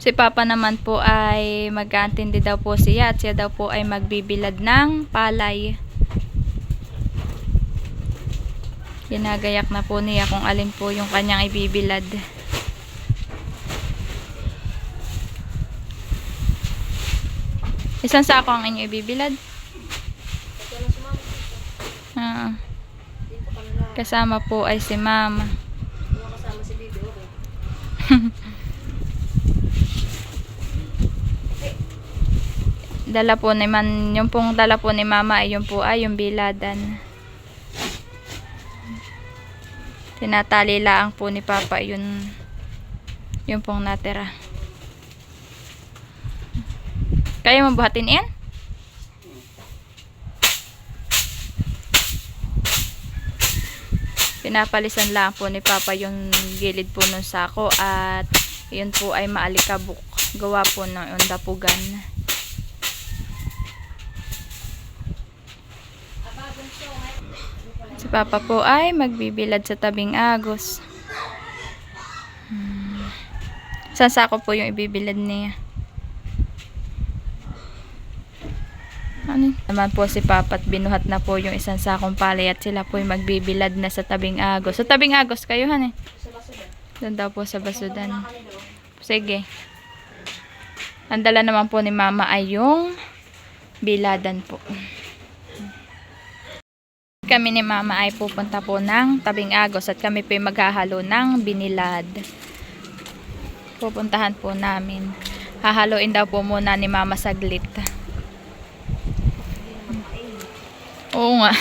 Si Papa naman po ay mag-aantindi daw po siya at siya daw po ay magbibilad ng palay. Ginagayak na po niya kung alin po yung kanyang ibibilad. Isang sako ang inyo ibibilad? Kasama po ay si Mama. Kasama si Bibi, okay. Dala po ni yung pong dala po ni Mama ay yung po ay yung biladan. Tinatali lang po ni Papa yung pong natira. Kaya mo buhatin yan? Pinapalisan lang po ni Papa yung gilid po ng sako at yun po ay maalikabok. Gawa po ng dapugan. Si Papa po ay magbibilad sa tabing agos. Saan sako po yung ibibilad niya? Ano? Naman po si Papa at binuhat na po yung isang sakong palay at sila po ay magbibilad na sa tabing agos. Sa tabing agos kayo han eh. Doon daw po sa basudan. Sige. Ang dala naman po ni Mama ay yung biladan po. Kami ni Mama ay pupunta po ng tabing agos at kami po ay maghahalo ng binilad. Pupuntahan po namin. Hahaluin daw po muna ni Mama saglit. Oo nga.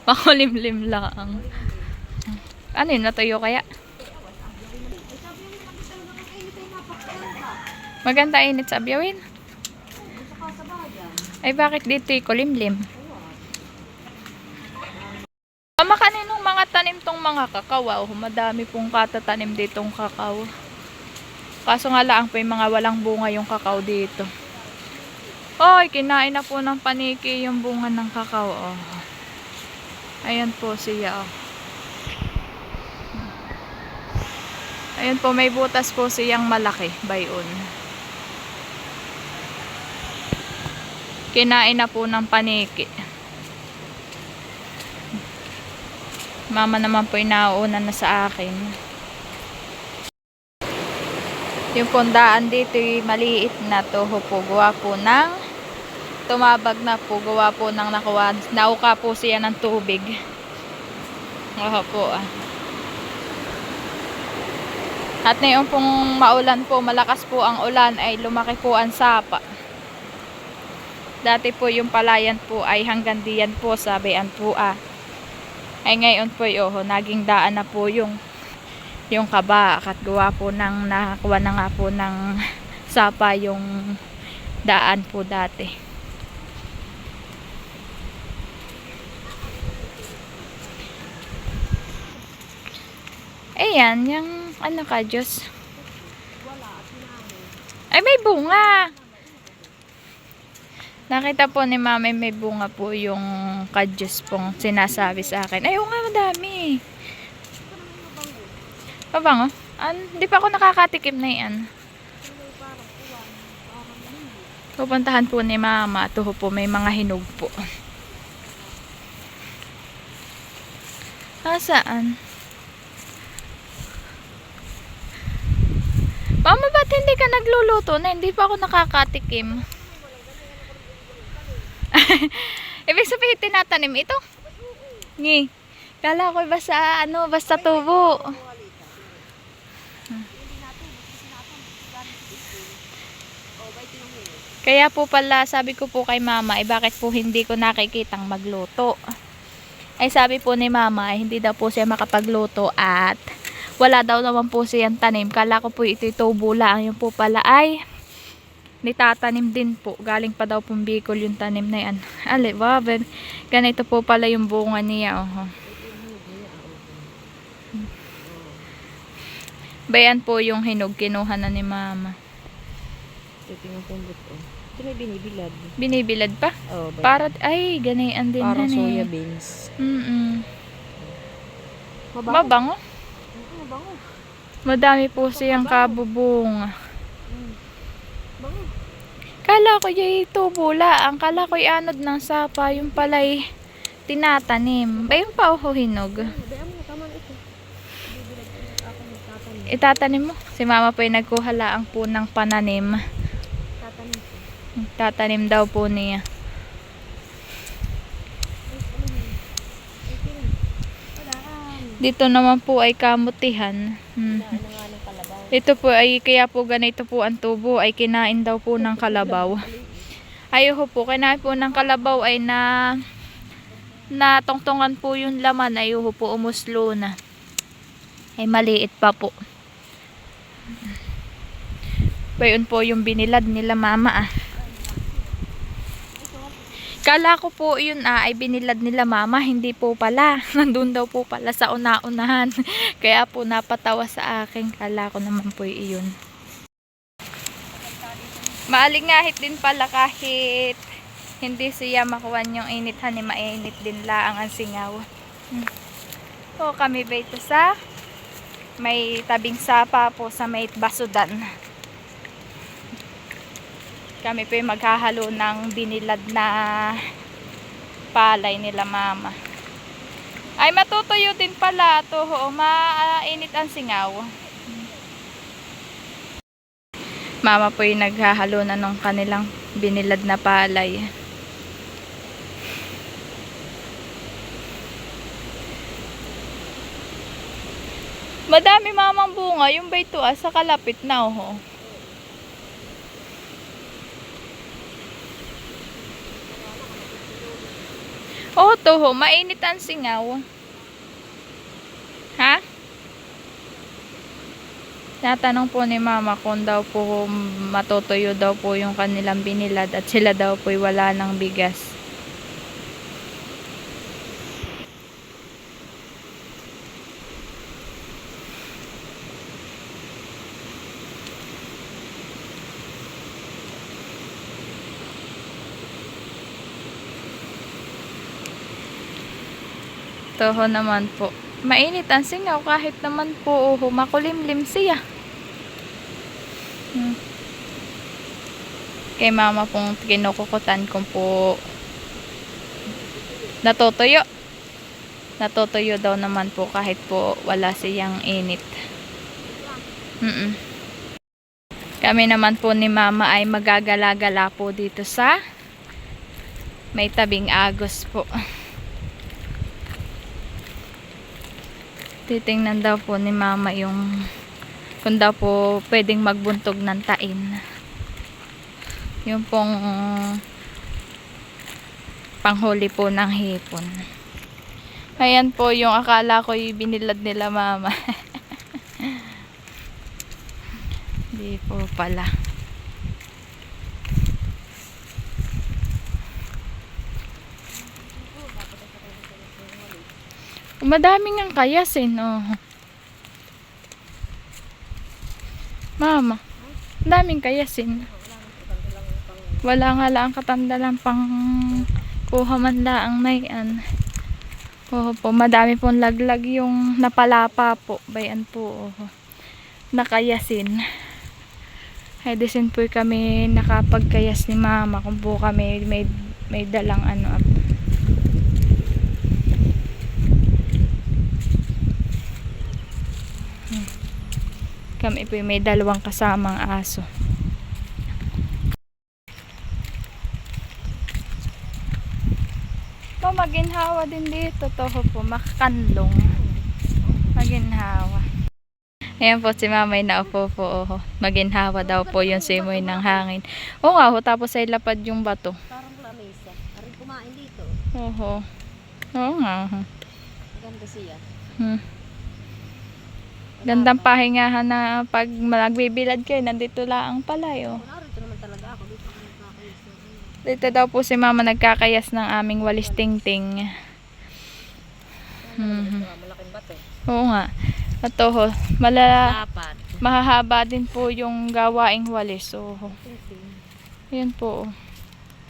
Makulimlim lang. Ano yun? Natuyo kaya? Maganda init sa abyawin. Ay bakit dito kulimlim? Makaninong mga tanim tong mga kakao. Madami pong katatanim ditong kakao. Kaso nga lang po yung mga walang bunga yung kakao dito. Oy, kinain na po ng paniki yung bunga ng kakao. Oh. Ayan po siya. Oh. Ayan po, may butas po siyang malaki. Bayon. Kinain na po ng paniki. Mama naman po inauna na sa akin. Yung pondaan dito maliit na to po. Gawa po ng tumabag na po. Gawa po ng nauka po siya ng tubig. Oho po ah. At ngayon pong maulan po, malakas po ang ulan ay lumaki po ang sapa. Dati po yung palayan po ay hanggang diyan po sabihan po ah. Ay ngayon po naging daan na po yung kaba at gawa po ng nakakuha na nga po ng sapa yung daan po dati. Ayan, yung ano ka Diyos? Ay may bunga! Nakita po ni Mama may bunga po yung kadyos pong sinasabi sa akin. Ayaw nga madami. Mabango? Hindi pa ako nakakatikim na yan. Pupuntahan po ni Mama. Ito po may mga hinog po. Saan? Mama, ba't hindi ka nagluluto na? Hindi pa ako nakakatikim. Ibig sabihin tinatanim ito? Ngi. Kala ko basta tubo. Kaya po pala sabi ko po kay Mama, bakit po hindi ko nakikitang magluto? Ay sabi po ni Mama, hindi daw po siya makapagluto at wala daw naman po siyang tanim. Kala ko po ito'y tubo lang. Yung po pala ay nitatanim din po. Galing pa daw pong Bicol yung tanim na yan. Alibaber. Ganito po pala yung bunga niya. Oh. Bayan po yung hinog. Kinuha na ni Mama. Ito yung pumbot ko. Ito may binibilad. Binibilad pa? Oh, para, ay, ganayan din. Parang soya beans. Mabango? Mabango. Madami po siyang kabubunga. Kala ko yung tubo ang kala ko yung anod ng sapa, yung pala'y tinatanim. Ba yung pa ako hinog? Bayaan mo, tama na ito. Bibilag ako magtatanim. Itatanim mo. Si mama po yung nagkuha laang po ng pananim. Tatanim ko. Tatanim daw po niya. Dito naman po ay kamutihan. Kinain na nga ng kalabaw. Ito po ay kaya po ganito po ang tubo ay kinain daw po ng kalabaw. Ayoko po, kinain po ng kalabaw ay natungtungan po yung laman. Ayoko po, umuslo na. Ay maliit pa po. Bayon po yung binilad nila mama ah. Kala ko po yun ay binilad nila mama, hindi po pala. Nandun daw po pala sa una-unahan. Kaya po napatawa sa akin. Kala ko naman po yun. Maalingahit din pala kahit hindi siya makuhan yung init, hani mainit din laang ang singaw. Po kami ba ito sa may tabing sapa po sa may basudan. Kami po yung maghahalo ng binilad na palay nila mama. Ay matutuyo din pala ito. Mainit ang singaw. Mama po yung naghahalo na ng kanilang binilad na palay. Madami mamang bunga. Yung ba ito sa kalapit na to mainit ang singaw. Ha? Natanong po ni mama kung daw po matutuyo daw po yung kanilang binilad at sila daw po wala ng bigas. Toho naman po. Mainit ang singaw kahit naman po makulimlim siya. Kay mama pong kinukukutan kung po natutuyo. Natutuyo daw naman po kahit po wala siyang init. Kami naman po ni mama ay magagala-gala po dito sa may tabing agos po. Titingnan daw po ni mama yung kung daw po pwedeng magbuntog ng tain. Yung pong panghuli po ng hipon. Ayan po yung akala ko yung binilad nila mama. Hindi po pala. Madami ngang kayasin, Mama, daming kayasin. Wala nga lang katandalan pang kuha man laang na yan. Po, madami pong laglag yung napalapa po. Bayan po, nakayasin. Ay, desin po kami nakapagkayas ni mama kung po kami may dalang kami po may dalawang kasamang aso. Po maginhawa din dito toho po makakanlong. Maginhawa. Ayan po si mama ay naupo po. Maginhawa daw po yung simoy ng hangin. Oo nga tapos ay lapad yung bato. Parang lamesa. Aring kumain dito. Oo nga. Ganda siya. Gandang pahingahan na pag magbibilad kayo, nandito lang pala Narito naman talaga ako. Dito ako nagkakayos. Dito daw po si mama nagkakayas ng aming walis tingting. Malaking bato. Oo nga. At mahahaba din po yung gawaing walis. Yan po.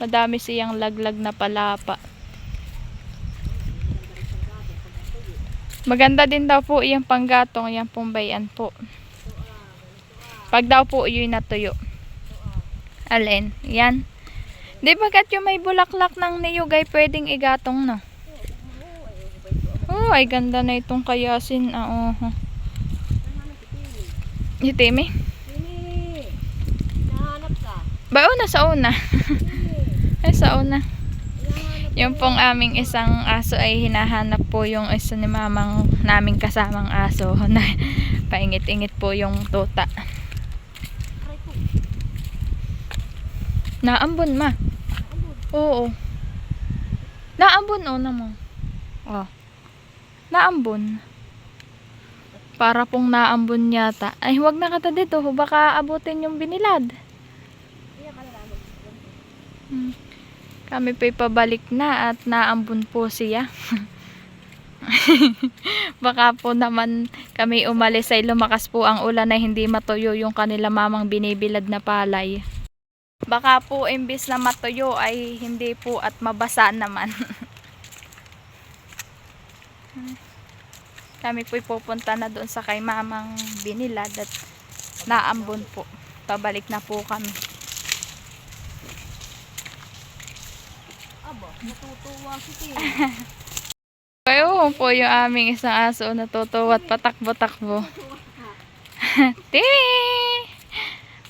Madami siyang laglag na palapa. Maganda din daw po iyang panggatong, iyang pong bayan po. Pag daw po iyo'y natuyo. Alin? Yan. Di bagat yung may bulaklak ng niyog ay pwedeng igatong na. Oh, ay ganda na itong kayasin. Ah, oh. Itimi? Timi! Nahanap ka? Ba, una sa una. Ay, sa una. Nahanap Yung pong aming isang aso ay hinahanap po yung isa ni mamang naming kasamang aso na paingit-ingit po yung tuta. Naambon ma. Oo. Naambon o na mo. Oh. Naambon. Para pong naambon yata. Ay, huwag na kata dito. Baka abutin yung binilad. Kami po'y pabalik na at naambon po siya. Baka po naman kami umalis ay lumakas po ang ulan na hindi matuyo yung kanila mamang binibilad na palay. Baka po imbis na matuyo ay hindi po at mabasa naman. Kami po'y pupunta na doon sa kay mamang binilad at naambon po. Pabalik na po kami. Aba, natutuwa si Timi. Ayun po yung aming isang aso natutuwa at patakbo-takbo. Timmy!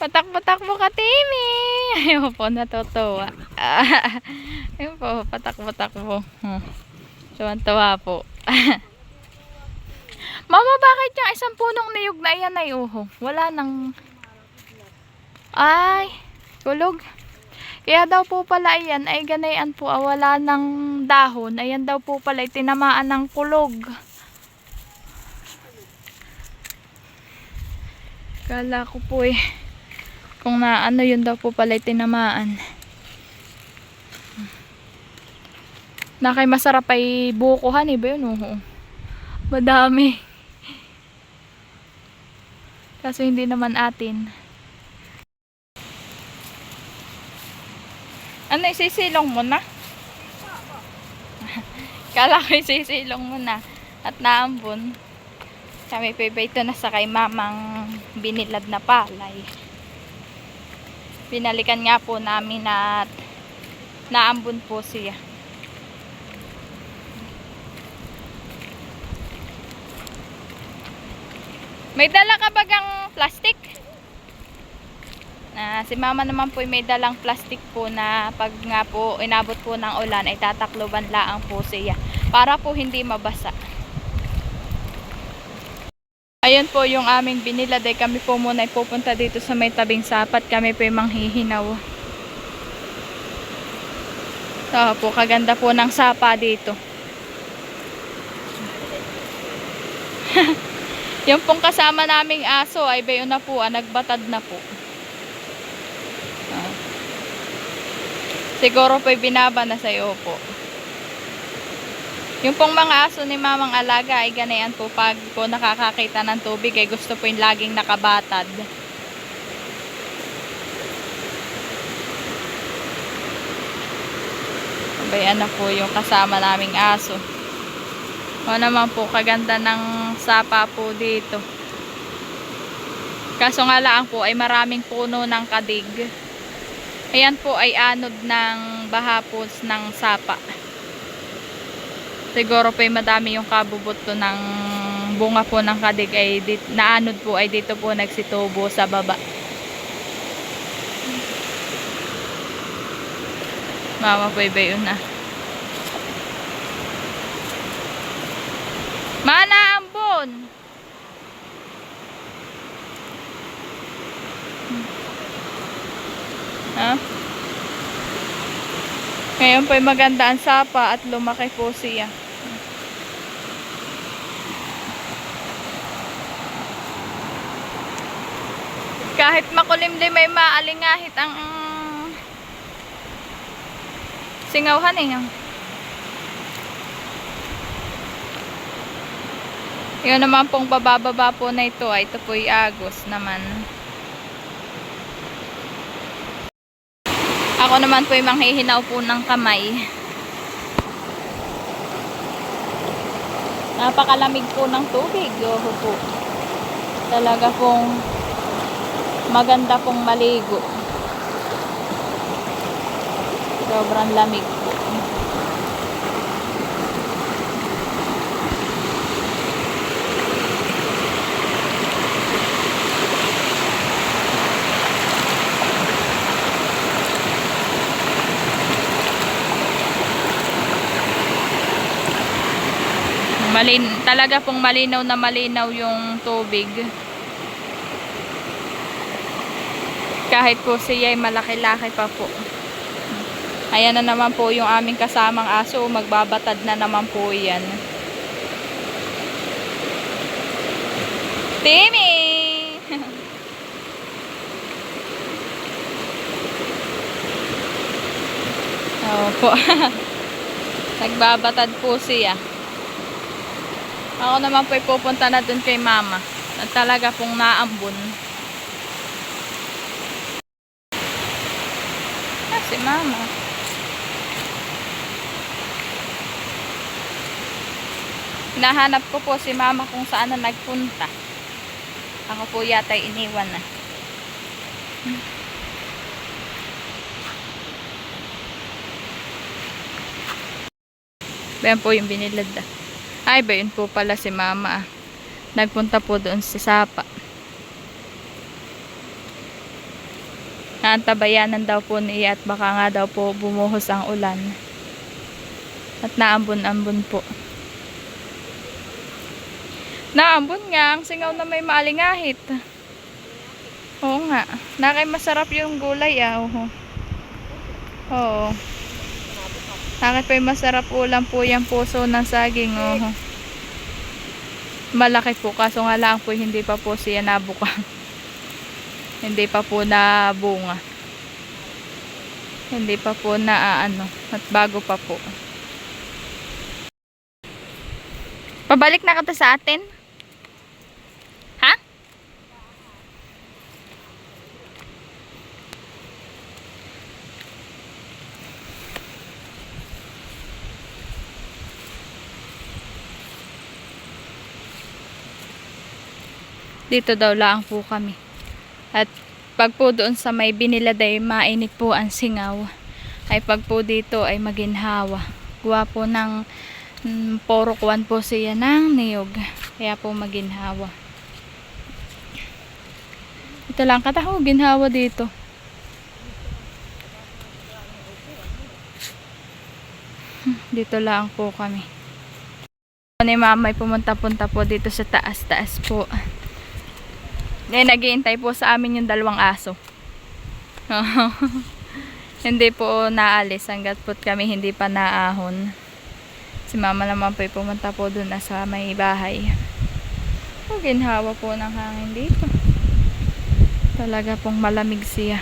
Patakbo-takbo ka, Timmy! Ayun po, natutuwa. Ayun po, patakbo-takbo. Tuwan-tuwa po. Mama, bakit yung isang punong niyog na yan ay wala nang... Ay, kulog. Kaya daw po pala ayan ay ganayan po wala ng dahon. Ayan daw po pala tinamaan ng kulog. Kala ko po kung na ano yun daw po pala tinamaan. Na kay masarap ay bukuhan ba yun? Madami. Kaso hindi naman atin. Ano, isisilong mo na? Kala ko isisilong mo na. At naambon. Kami ito na sa kay mamang binilad na palay. Binalikan nga po namin at naambon po siya. May dala ka bagang plastic? Si mama naman po may dalang plastic po na pag nga po inabot po ng ulan ay tatakloban laang po siya para po hindi mabasa. Ayun po yung aming binilad ay kami po muna ay pupunta dito sa may tabing sapat. Kami po yung manghihinaw. So po, kaganda po ng sapa dito. Yung pong kasama naming aso ay bayo na po, nagbatad na po. Siguro po'y binaba na sa iyo po. Yung pong mga aso ni mamang alaga ay ganayan po pag po nakakakita ng tubig ay gusto po yung laging nakabatad. Bayan na po yung kasama naming aso. O naman po, kaganda ng sapa po dito. Kaso nga lang po ay maraming puno ng kadig. Ayan po ay anod ng bahapos ng sapa. Siguro po ay madami yung kabubuto ng bunga po ng kadig ay naanod po ay dito po nagsitubo sa baba. Mama po iba yun na. Mana ambon. Ha? Ngayon po'y maganda ang sapa at lumaki po siya. Kahit makulimlim may maalingahit ang singawhan Yun naman pong bababa po na ito ay ito po'y agos naman. Ako naman po'y manghihinaw po ng kamay. Napakalamig po ng tubig. Po. Talaga pong maganda pong maligo. Sobrang lamig po. Talaga pong malinaw na malinaw yung tubig. Kahit po siya ay malaki-laki pa po. Ayan na naman po yung aming kasamang aso. Magbabatad na naman po yan. Timmy! Opo. Nagbabatad po siya. Ako naman po ay pupunta na dun kay mama. At talaga pong naambon. Si mama. Nahanap ko po si mama kung saan na nagpunta. Ako po yata iniwan na. Bayan po yung binilad. Ay, ba yun po pala si mama. Nagpunta po doon si Sapa. Naantabayanan daw po niya at baka nga daw po bumuhos ang ulan. At naambon-ambon po. Naambon nga, ang singaw na may maalingahit. Oo nga. Nakay masarap yung gulay Oo. Nakay pa masarap ulam po yung puso ng saging. Malaki po, kaso nga lang po hindi pa po siya nabuka. Hindi pa po na bunga. Hindi pa po na at bago pa po. Pabalik na ka sa atin? Ha? Dito daw lang po kami. At pag po doon sa may biniladay, mainit po ang singaw. Ay pag po dito ay maginhawa. Gawa po ng porokwan po siya ng niyog. Kaya po maginhawa. Ito lang kataho, ginhawa dito. Dito lang po kami. Ni mama ay pumunta-punta po dito sa taas-taas po. Naghihintay po sa amin yung dalawang aso. Hindi po naalis hanggat po kami hindi pa naahon. Si mama naman po pumunta po dun sa may bahay. Ginhawa po ng hangin dito. Talaga pong malamig siya.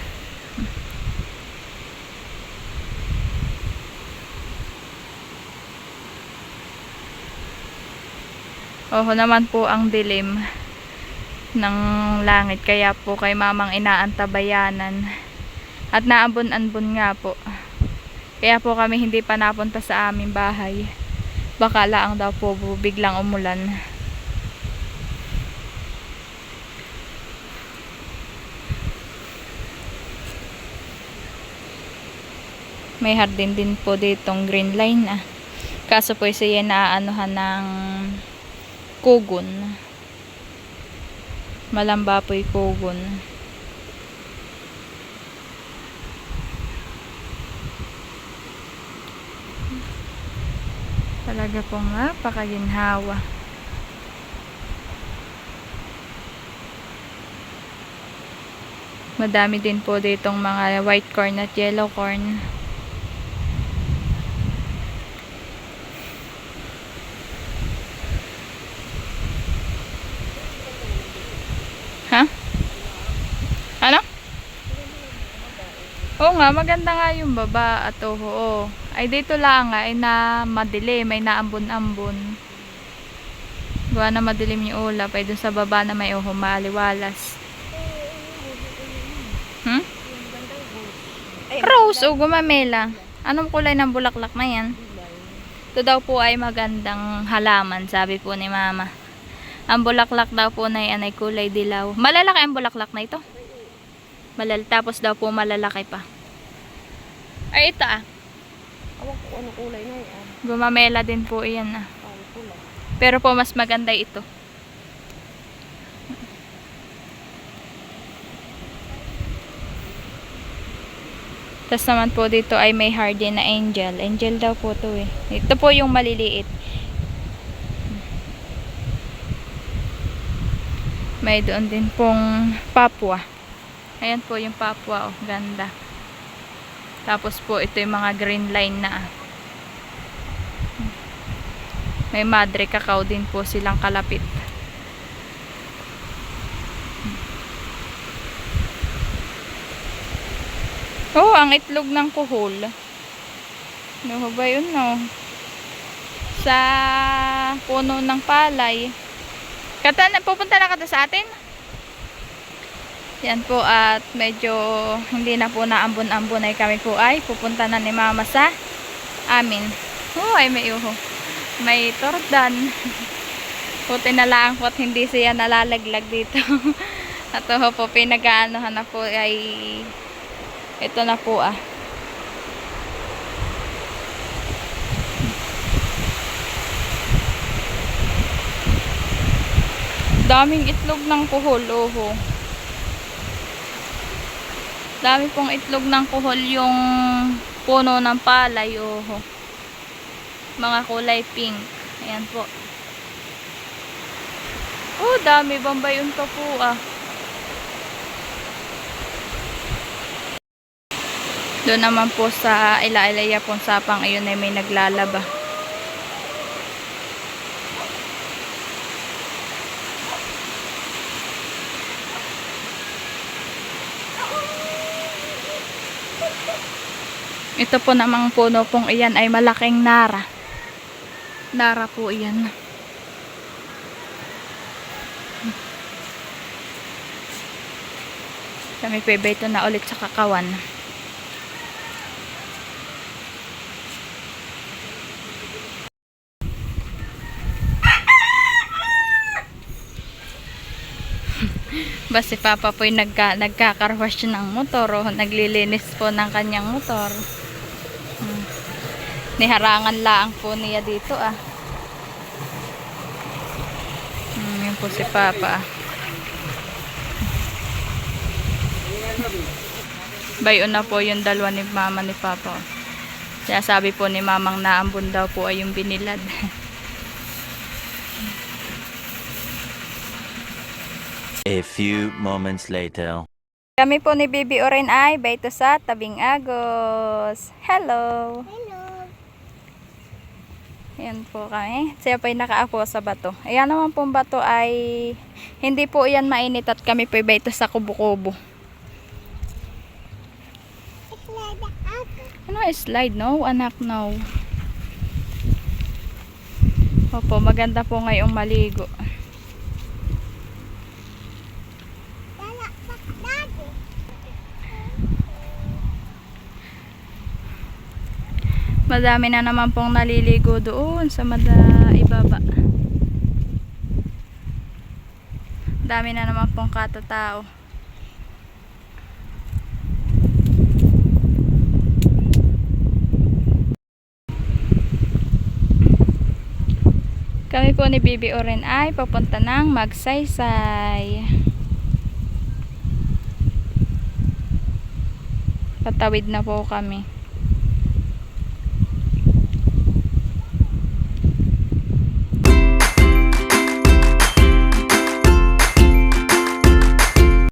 Naman po ang dilim ng langit, kaya po kay mamang inaantabayanan at naambon-ambon nga po, kaya po kami hindi pa napunta sa aming bahay, baka laang daw po biglang umulan. May hardin din po ditong green line kaso po siya naaanuhan ng kugon. Malamba po yung kugon. Talaga pong napakaginhawa. Madami din po ditong mga white corn at yellow corn. Ha? Ano? Oo nga, maganda nga yung baba at ay dito lang ay na madilim, may naambon-ambon. Gawa na madilim yung ulap, ay dun sa baba na may maliwalas. Rose o gumamela. Anong kulay ng bulaklak na yan? Ito daw po ay magandang halaman, sabi po ni mama. Ang bulaklak daw po na yan ay kulay dilaw. Malalaki ang bulaklak na ito. Tapos daw po malalaki pa. Ay ito Awang ko ano kulay na yan. Gumamela din po iyan ah. Parang pula. Pero po mas maganda ito. Tapos naman po dito ay may hardy na angel. Angel daw po to eh. Ito po yung maliliit. May doon din pong papua. Ayan po yung papua. Oh, ganda. Tapos po ito yung mga green line na. May madre cacao din po silang kalapit. Oh, ang itlog ng kuhol. Ano ba yun, no? Sa puno ng palay. Pupunta na kata sa atin? Yan po at medyo hindi na po naambon-ambon ay kami po ay pupunta na ni mama sa amin. Oh, ay may uho. May tordan. Puti na lang po at hindi siya nalalaglag dito. At po pinag-aanohan na po ay ito na po ah. Daming itlog ng kuhol, oho. Dami pong itlog ng kuhol yung puno ng palay, oho. Mga kulay pink. Ayan po. Oh, dami bambay unto po ah. Doon naman po sa Ila-Ilaya pong sapang ayun ay may naglalaba. Ito po namang puno pong iyan ay malaking nara. Nara po iyan. Kami ito na ulit sa kakawan. Basta si Papa po yung nagkakarwash ng motor o naglilinis po ng kanyang motor. Niharangan lang po niya dito ah. Yun po si Papa. Bayon na po yung dalawa ni Mama ni Papa. Kaya sabi po ni Mamang naambon daw po ay yung binilad. A few moments later. Kami po ni Bibi Oren ay baito sa Tabing Agos. Hello! Hello! Ayan po kami. Siya po ay nakaapo sa bato. Ayan naman pong bato ay hindi po yan mainit at kami po ay baito sa kubo-kubo. Ano slide no? Anak no. Opo, maganda po ngayong maligo. Madami na naman pong naliligo doon sa ibaba. Dami na naman pong katatao. Kami po ni Bibi Oren ay papunta ng Magsaysay. Patawid na po kami.